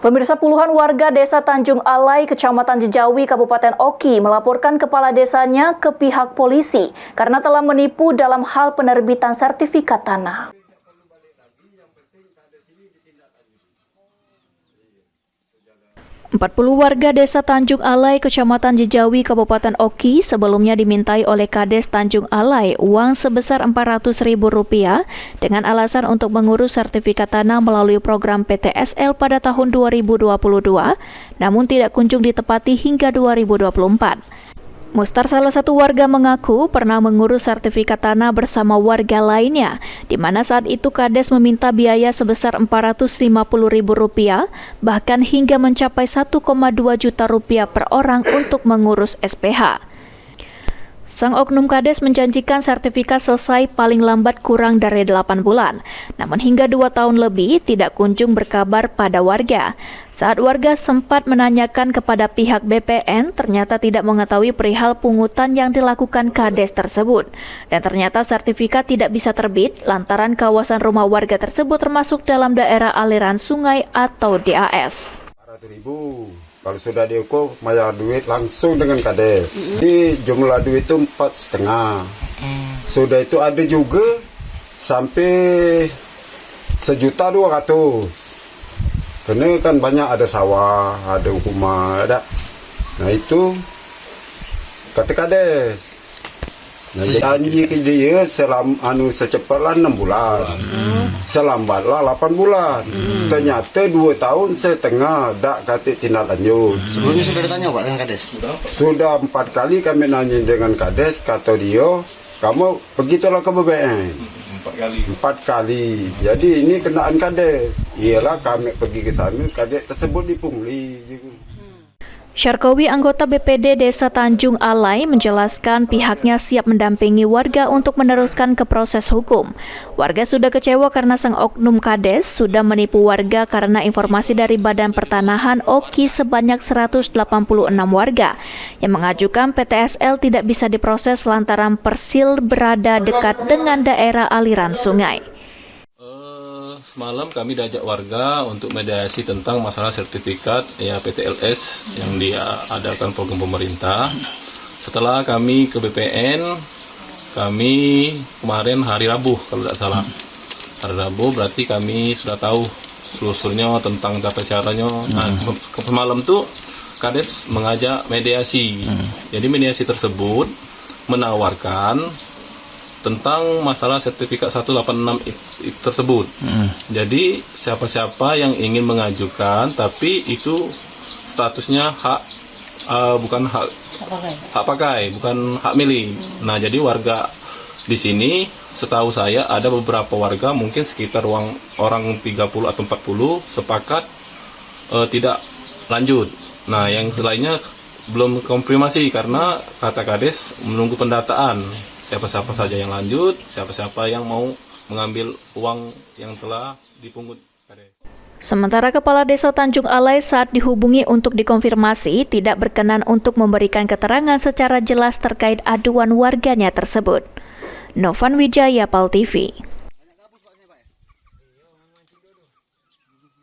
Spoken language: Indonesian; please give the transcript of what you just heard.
Pemirsa, puluhan warga Desa Tanjung Alai, Kecamatan Jejawi, Kabupaten Oki melaporkan kepala desanya ke pihak polisi karena telah menipu dalam hal penerbitan sertifikat tanah. 40 warga Desa Tanjung Alai, Kecamatan Jejawi, Kabupaten Oki sebelumnya dimintai oleh Kades Tanjung Alai uang sebesar Rp400.000 dengan alasan untuk mengurus sertifikat tanah melalui program PTSL pada tahun 2022, namun tidak kunjung ditepati hingga 2024. Mustar, salah satu warga, mengaku pernah mengurus sertifikat tanah bersama warga lainnya, di mana saat itu Kades meminta biaya sebesar Rp450.000, bahkan hingga mencapai Rp1,2 juta per orang untuk mengurus SPH. Sang oknum Kades menjanjikan sertifikat selesai paling lambat kurang dari 8 bulan, namun hingga 2 tahun lebih tidak kunjung berkabar pada warga. Saat warga sempat menanyakan kepada pihak BPN, ternyata tidak mengetahui perihal pungutan yang dilakukan Kades tersebut. Dan ternyata sertifikat tidak bisa terbit lantaran kawasan rumah warga tersebut termasuk dalam daerah aliran sungai atau DAS. Kalau sudah diukur, bayar duit langsung dengan Kades. Di jumlah duit itu 4,5. Sudah itu ada juga sampai Rp1.200.000. Karena kan banyak ada sawah, ada rumah, ada. Nah itu kata Kades. Nah, janji ke dia secepatlah 6 bulan, selambatlah 8 bulan. Ternyata 2 tahun setengah tak kata tindak lanjut. Sebelumnya sudah ditanya Pak dengan Kades? Sudah 4 kali kami nanya dengan Kades, kata dia, kamu begitulah ke BPN. 4 kali. Jadi ini kenaan Kades. Ialah kami pergi ke sana, Kades tersebut dipungli juga. Syarkowi, anggota BPD Desa Tanjung Alai, menjelaskan pihaknya siap mendampingi warga untuk meneruskan ke proses hukum. Warga sudah kecewa karena sang oknum Kades sudah menipu warga karena informasi dari Badan Pertanahan Oki sebanyak 186 warga yang mengajukan PTSL tidak bisa diproses lantaran persil berada dekat dengan daerah aliran sungai. Semalam kami diajak warga untuk mediasi tentang masalah sertifikat ya PTLS yang diadakan program pemerintah. Setelah kami ke BPN, kami kemarin hari Rabu kalau tidak salah. Hari Rabu berarti kami sudah tahu seluruhnya tentang tata caranya. Nah, semalam tuh Kades mengajak mediasi. Jadi mediasi tersebut menawarkan tentang masalah sertifikat 186 tersebut. Jadi siapa-siapa yang ingin mengajukan tapi itu statusnya bukan hak pakai, bukan hak milik. Nah, jadi warga di sini setahu saya ada beberapa warga mungkin sekitar orang 30 atau 40 sepakat tidak lanjut. Nah, yang lainnya belum konfirmasi karena kata Kades menunggu pendataan. Siapa-siapa saja yang lanjut, siapa-siapa yang mau mengambil uang yang telah dipungut Kades. Sementara Kepala Desa Tanjung Alai saat dihubungi untuk dikonfirmasi tidak berkenan untuk memberikan keterangan secara jelas terkait aduan warganya tersebut. Novan Wijaya, PAL TV.